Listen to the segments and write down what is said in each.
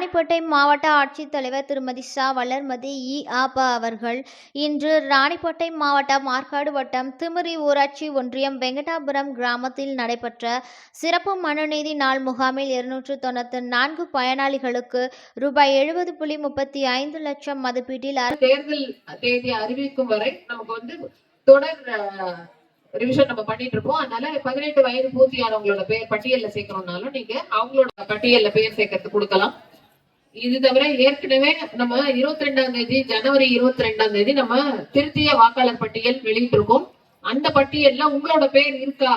ராணிப்பேட்டை மாவட்ட ஆட்சித்தலைவர் திருமதி ச. வளர்மதி இ.ஆ.ப. அவர்கள் இன்று ராணிப்பேட்டை மாவட்டம் ஆற்காடு வட்டம் திமிரி ஊராட்சி ஒன்றியம் வெங்கடாபுரம் கிராமத்தில் நடைபெற்ற சிறப்பு மனுநீதி நாள் முகாமில் 294 பயனாளிகளுக்கு ரூபாய் 70.35 லட்சம் மதிப்பீட்டில் தேர்தல் தேதி அறிவிக்கும் வரை நமக்கு தொடர் ரிவிஷன் நம்ம பண்ணிட்டு இருப்போம். அதனால 18 வயது பூர்த்தியானவங்களோட பெயர் பட்டியல்ல சேர்க்கணும்னாலும் நீங்க அவங்களோட பட்டியல்ல பெயர் சேர்க்கறது கொடுக்கலாம். இது தவிர ஏற்கனவே நம்ம 22ஆம் தேதி ஜனவரி 22ஆம் தேதி நம்ம திருத்திய வாக்காளர் பட்டியல் வெளியிட்டிருக்கோம். அந்த பட்டியல்ல உங்களோட பேர் இருக்கா,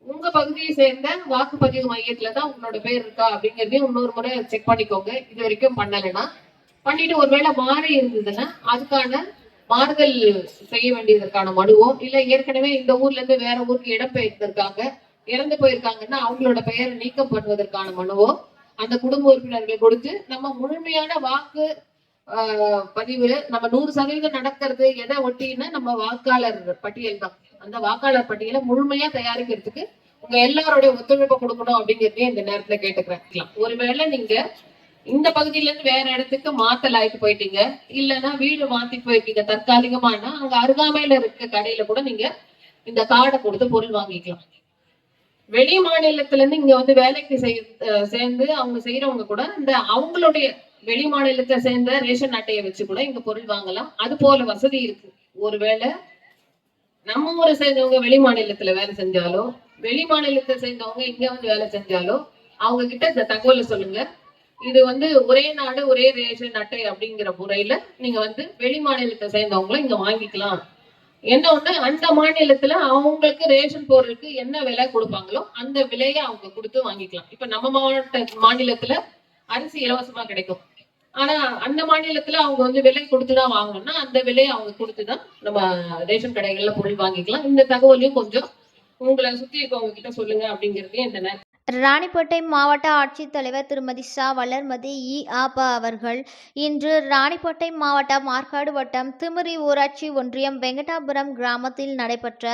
உங்க பகுதியை சேர்ந்த வாக்குப்பதிவு மையத்துலதான் உங்களோட பேர் இருக்கா அப்படிங்கறதையும் இன்னொரு முறை செக் பண்ணிக்கோங்க. இது வரைக்கும் பண்ணலைன்னா பண்ணிட்டு ஒருவேளை மாறி இருந்ததுன்னா அதுக்கான மாறுதல் செய்ய வேண்டியதற்கான மனுவோ, இல்ல ஏற்கனவே இந்த ஊர்ல இருந்து வேற ஊருக்கு இடம்பெயர்ந்திருக்காங்க, இறந்து போயிருக்காங்கன்னா அவங்களோட பெயரை நீக்கம் பண்ணுவதற்கான மனுவோ அந்த குடும்ப உறுப்பினர்கள் கொடுத்து நம்ம முழுமையான வாக்கு பதிவு நம்ம 100% நடக்கிறது எதை ஒட்டின்னு நம்ம வாக்காளர் பட்டியல் தான். அந்த வாக்காளர் பட்டியலை முழுமையா தயாரிக்கிறதுக்கு உங்க எல்லாரோட ஒத்துழைப்பு கொடுக்கணும் அப்படிங்கிறதே இந்த நேரத்துல கேட்டுக்கிறேன். ஒருவேளை நீங்க இந்த பகுதியில இருந்து வேற இடத்துக்கு மாத்தலாயிட்டு போயிட்டீங்க, இல்லைன்னா வீடு மாத்தி போயிருக்கீங்க தற்காலிகமானா அங்க அருகாமையில இருக்க கடையில கூட நீங்க இந்த கார்டை கொடுத்து பொருள் வாங்கிக்கலாம். வெளி மாநிலத்துல இருந்து இங்க வேலைக்கு சேர்ந்து அவங்க செய்யறவங்க கூட இந்த அவங்களுடைய வெளி மாநிலத்தை சேர்ந்த ரேஷன் அட்டையை வச்சு கூட இங்க பொருள் வாங்கலாம். அது போல வசதி இருக்கு. ஒருவேளை நம்ம ஊரை சேர்ந்தவங்க வெளி மாநிலத்துல வேலை செஞ்சாலோ, வெளி மாநிலத்தை சேர்ந்தவங்க இங்க வேலை செஞ்சாலோ அவங்க கிட்ட இந்த தகவலை சொல்லுங்க. இது ஒரே நாடு ஒரே ரேஷன் அட்டை அப்படிங்கிற முறையில நீங்க வெளி மாநிலத்தை சேர்ந்தவங்களும் இங்க வாங்கிக்கலாம். என்ன ஒண்ணு, அந்த மாநிலத்துல அவங்களுக்கு ரேஷன் பொருளுக்கு என்ன விலை கொடுப்பாங்களோ அந்த விலையை அவங்க கொடுத்து வாங்கிக்கலாம். இப்ப நம்ம மாநிலத்துல அரிசி இலவசமா கிடைக்கும். ஆனா அந்த மாநிலத்துல அவங்க விலை கொடுத்துதான் வாங்கணும்னா அந்த விலையை அவங்க கொடுத்துதான் நம்ம ரேஷன் கடைகள்ல பொருள் வாங்கிக்கலாம். இந்த தகவலையும் கொஞ்சம் உங்களை சுத்தி இருக்கவங்க கிட்ட சொல்லுங்க அப்படிங்கறதையும் இந்த நேரம். ராணிப்பேட்டை மாவட்ட ஆட்சித்தலைவர் திருமதி ச. வளர்மதி இ.ஆ.ப. அவர்கள் இன்று ராணிப்பேட்டை மாவட்டம் ஆற்காடு வட்டம் திமிரி ஊராட்சி ஒன்றியம் வெங்கடாபுரம் கிராமத்தில் நடைபெற்ற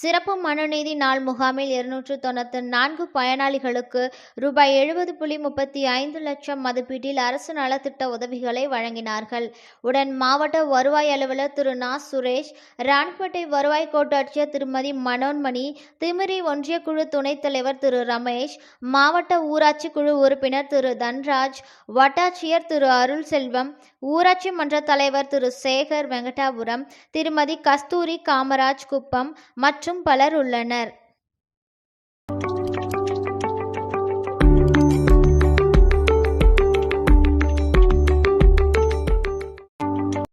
சிறப்பு மனுநீதி நாள் முகாமில் 294 பயனாளிகளுக்கு ரூபாய் 70.35 லட்சம் மதிப்பீட்டில் அரசு நலத்திட்ட உதவிகளை வழங்கினார்கள். உடன் மாவட்ட வருவாய் அலுவலர் திரு நா. சுரேஷ், ராணிப்பேட்டை வருவாய் கோட்டாட்சியர் திருமதி மனோன்மணி, திமிரி ஒன்றிய குழு துணைத் தலைவர் திரு ரமேஷ், மாவட்ட ஊராட்சி குழு உறுப்பினர் திரு தன்ராஜ், வட்டாட்சியர் திரு அருள் செல்வம், ஊராட்சி மன்ற தலைவர் திரு சேகர் வெங்கடாபுரம், திருமதி கஸ்தூரி காமராஜ் குப்பம் மற்றும் பலர் உள்ளனர்.